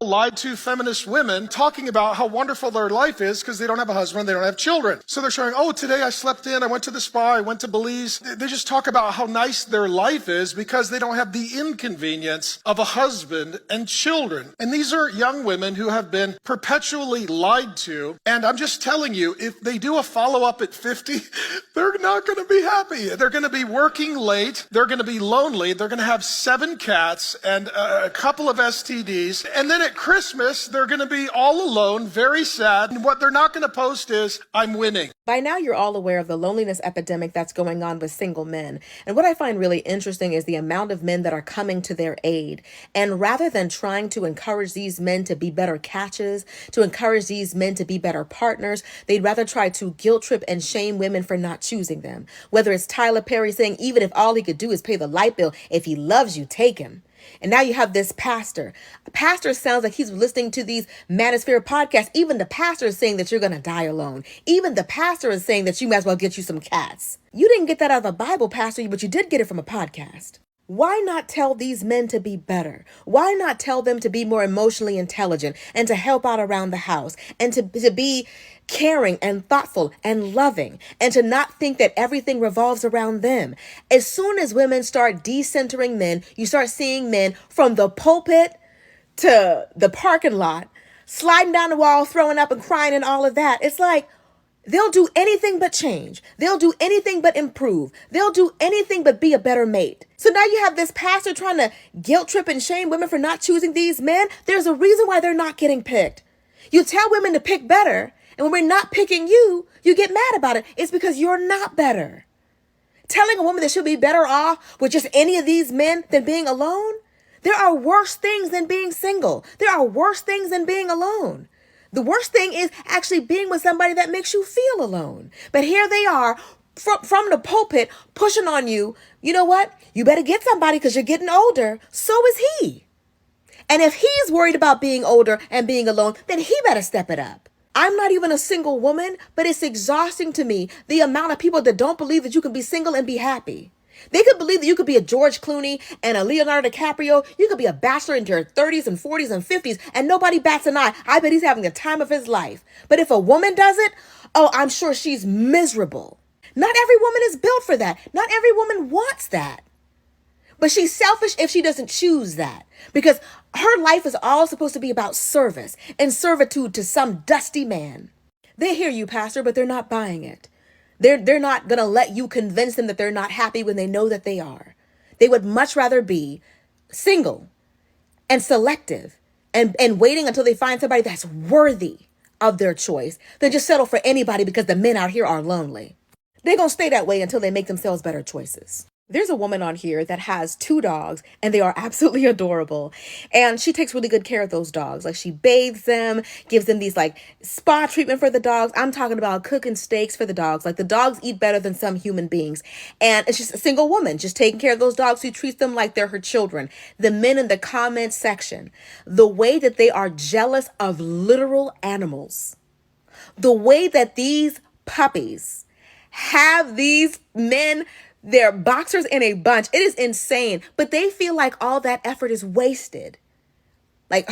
lied to feminist women talking about how wonderful their life is because they don't have a husband, they don't have children. So they're showing, oh, today I slept in, I went to the spa, I went to Belize. They just talk about how nice their life is because they don't have the inconvenience of a husband and children. And these are young women who have been perpetually lied to. And I'm just telling you, if they do a follow-up at 50, they're not going to be happy. They're going to be working late. They're going to be lonely. They're going to have 7 cats and a couple of STDs. And then at Christmas, they're going to be all alone, very sad. And what they're not going to post is, I'm winning. By now, you're all aware of the loneliness epidemic that's going on with single men. And what I find really interesting is the amount of men that are coming to their aid. And rather than trying to encourage these men to be better catches, to encourage these men to be better partners, they'd rather try to guilt trip and shame women for not choosing them. Whether it's Tyler Perry saying, even if all he could do is pay the light bill, if he loves you, take him. And now you have this pastor. A pastor sounds like he's listening to these manosphere podcasts. Even the pastor is saying that you're going to die alone. Even the pastor is saying that you might as well get you some cats. You didn't get that out of the Bible, pastor, but you did get it from a podcast. Why not tell these men to be better? Why not tell them to be more emotionally intelligent and to help out around the house and to be caring and thoughtful and loving and to not think that everything revolves around them? As soon as women start decentering men, you start seeing men from the pulpit to the parking lot, sliding down the wall, throwing up and crying and all of that. It's like, they'll do anything but change. They'll do anything but improve. They'll do anything but be a better mate. So now you have this pastor trying to guilt trip and shame women for not choosing these men. There's a reason why they're not getting picked. You tell women to pick better, and when we're not picking you, you get mad about it. It's because you're not better. Telling a woman that she'll be better off with just any of these men than being alone? There are worse things than being single. There are worse things than being alone. The worst thing is actually being with somebody that makes you feel alone. But here they are from the pulpit pushing on you. You know what? You better get somebody because you're getting older. So is he. And if he's worried about being older and being alone, then he better step it up. I'm not even a single woman, but it's exhausting to me the amount of people that don't believe that you can be single and be happy. They could believe that you could be a George Clooney and a Leonardo DiCaprio. You could be a bachelor in your 30s and 40s and 50s and nobody bats an eye. I bet he's having the time of his life. But if a woman does it, oh, I'm sure she's miserable. Not every woman is built for that. Not every woman wants that. But she's selfish if she doesn't choose that, because her life is all supposed to be about service and servitude to some dusty man. They hear you, pastor, but they're not buying it. They're not going to let you convince them that they're not happy when they know that they are. They would much rather be single and selective and waiting until they find somebody that's worthy of their choice than just settle for anybody because the men out here are lonely. They're going to stay that way until they make themselves better choices. There's a woman on here that has 2 dogs and they are absolutely adorable. And she takes really good care of those dogs. Like she bathes them, gives them these like spa treatment for the dogs. I'm talking about cooking steaks for the dogs. Like the dogs eat better than some human beings. And it's just a single woman just taking care of those dogs who treats them like they're her children. The men in the comment section, the way that they are jealous of literal animals, the way that these puppies have these men, they're boxers in a bunch. It is insane. But they feel like all that effort is wasted. Like,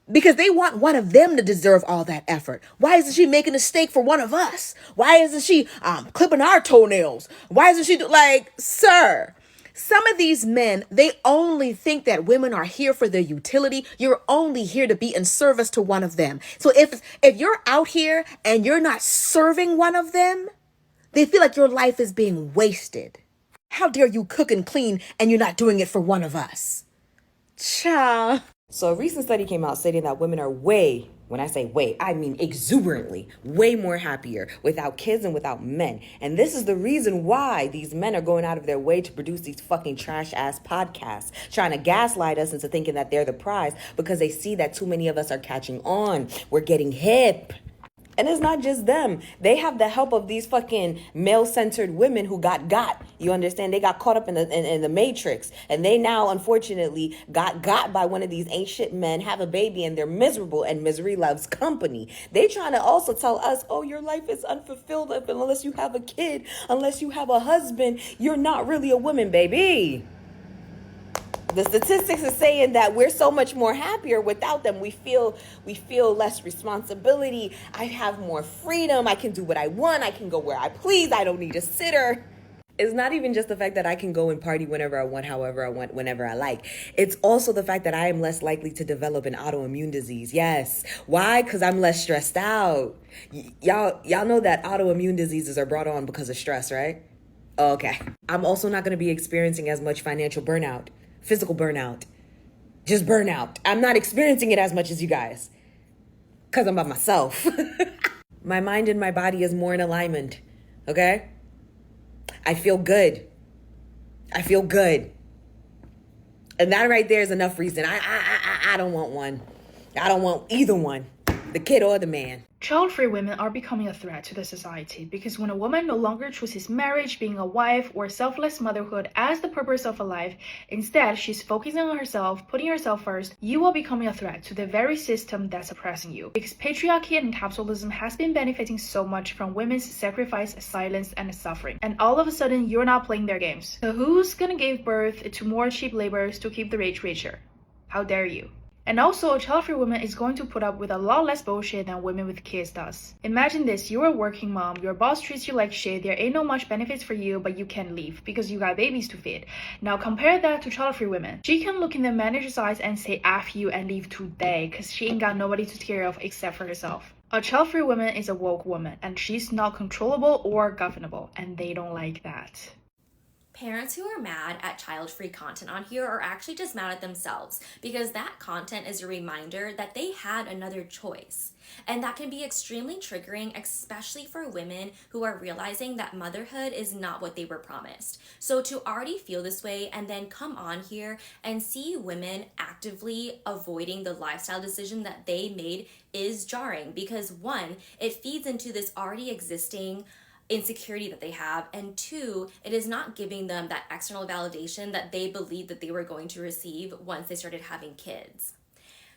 because they want one of them to deserve all that effort. Why isn't she making a steak for one of us? Why isn't she clipping our toenails? Why isn't she like, sir? Some of these men, they only think that women are here for their utility. You're only here to be in service to one of them. So if you're out here and you're not serving one of them, they feel like your life is being wasted. How dare you cook and clean and you're not doing it for one of us? Cha. So a recent study came out stating that women are when I say way, I mean exuberantly, way more happier without kids and without men. And this is the reason why these men are going out of their way to produce these fucking trash ass podcasts, trying to gaslight us into thinking that they're the prize because they see that too many of us are catching on. We're getting hip. And it's not just them. They have the help of these fucking male-centered women who got. You understand? They got caught up in the matrix. And they now, unfortunately, got by one of these ain't shit men, have a baby, and they're miserable, and misery loves company. They trying to also tell us, oh, your life is unfulfilled unless you have a kid, unless you have a husband. You're not really a woman, baby. The statistics are saying that we're so much more happier without them. We feel less responsibility. I have more freedom. I can do what I want. I can go where I please. I don't need a sitter. It's not even just the fact that I can go and party whenever I want, however I want, whenever I like. It's also the fact that I am less likely to develop an autoimmune disease. Yes. Why? Because I'm less stressed out. Y'all know that autoimmune diseases are brought on because of stress, right? Okay. I'm also not going to be experiencing as much financial burnout, physical burnout, just burnout. I'm not experiencing it as much as you guys because I'm by myself. My mind and my body is more in alignment. Okay? I feel good. I feel good. And that right there is enough reason. I don't want one. I don't want either one, the kid or the man. Child-free women are becoming a threat to the society because when a woman no longer chooses marriage, being a wife, or selfless motherhood as the purpose of a life, instead she's focusing on herself, putting herself first, you are becoming a threat to the very system that's oppressing you. Because patriarchy and capitalism has been benefiting so much from women's sacrifice, silence, and suffering. And all of a sudden, you're not playing their games. So who's gonna give birth to more cheap laborers to keep the rich richer? How dare you? And also, a child-free woman is going to put up with a lot less bullshit than women with kids does. Imagine this, you're a working mom, your boss treats you like shit, there ain't no much benefits for you, but you can't leave because you got babies to feed. Now compare that to child-free women. She can look in the manager's eyes and say F you and leave today because she ain't got nobody to take care of except for herself. A child-free woman is a woke woman and she's not controllable or governable, and they don't like that. Parents who are mad at child-free content on here are actually just mad at themselves because that content is a reminder that they had another choice. And that can be extremely triggering, especially for women who are realizing that motherhood is not what they were promised. So to already feel this way and then come on here and see women actively avoiding the lifestyle decision that they made is jarring because one, it feeds into this already existing insecurity that they have, and two, it is not giving them that external validation that they believed that they were going to receive once they started having kids.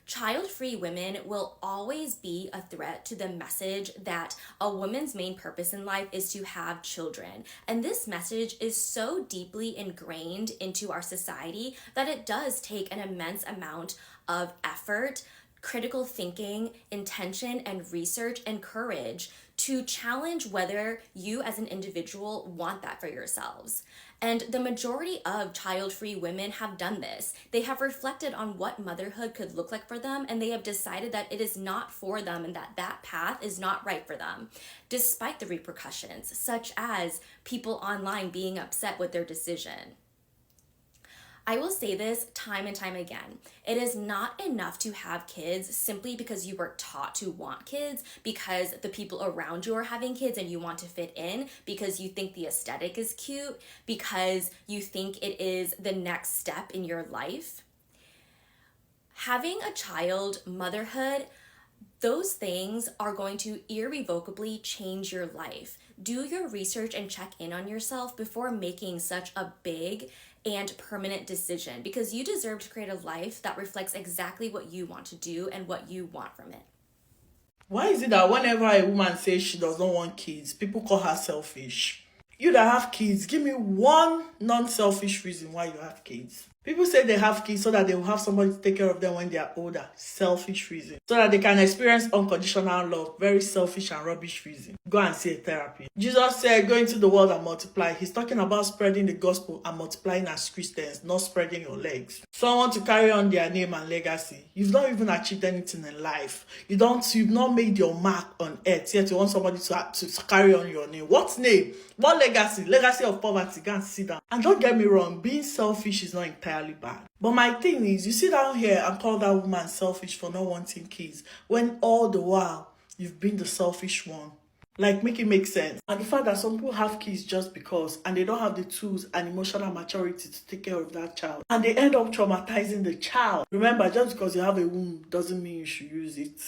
Child-free women will always be a threat to the message that a woman's main purpose in life is to have children. And this message is so deeply ingrained into our society that it does take an immense amount of effort, critical thinking, intention, and research and courage to challenge whether you as an individual want that for yourselves. And the majority of child-free women have done this. They have reflected on what motherhood could look like for them, and they have decided that it is not for them and that that path is not right for them, despite the repercussions, such as people online being upset with their decision. I will say this time and time again. It is not enough to have kids simply because you were taught to want kids, because the people around you are having kids and you want to fit in, because you think the aesthetic is cute, because you think it is the next step in your life. Having a child, motherhood, those things are going to irrevocably change your life. Do your research and check in on yourself before making such a big and permanent decision, because you deserve to create a life that reflects exactly what you want to do and what you want from it. Why is it that whenever a woman says she does not want kids, people call her selfish? You that have kids, give me one non-selfish reason why you have kids. People say they have kids so that they will have somebody to take care of them when they are older. Selfish reason. So that they can experience unconditional love. Very selfish and rubbish reason. Go and see a therapy. Jesus said, go into the world and multiply. He's talking about spreading the gospel and multiplying as Christians, not spreading your legs. Someone to carry on their name and legacy. You've not even achieved anything in life. You've not made your mark on earth, yet you want somebody to carry on your name. What name? What legacy? Legacy of poverty. Go and sit down. And don't get me wrong, being selfish is not entirely bad. But my thing is, you sit down here and call that woman selfish for not wanting kids, when all the while you've been the selfish one. Like, make it make sense. And the fact that some people have kids just because, and they don't have the tools and emotional maturity to take care of that child, and they end up traumatizing the child. Remember, just because you have a womb doesn't mean you should use it.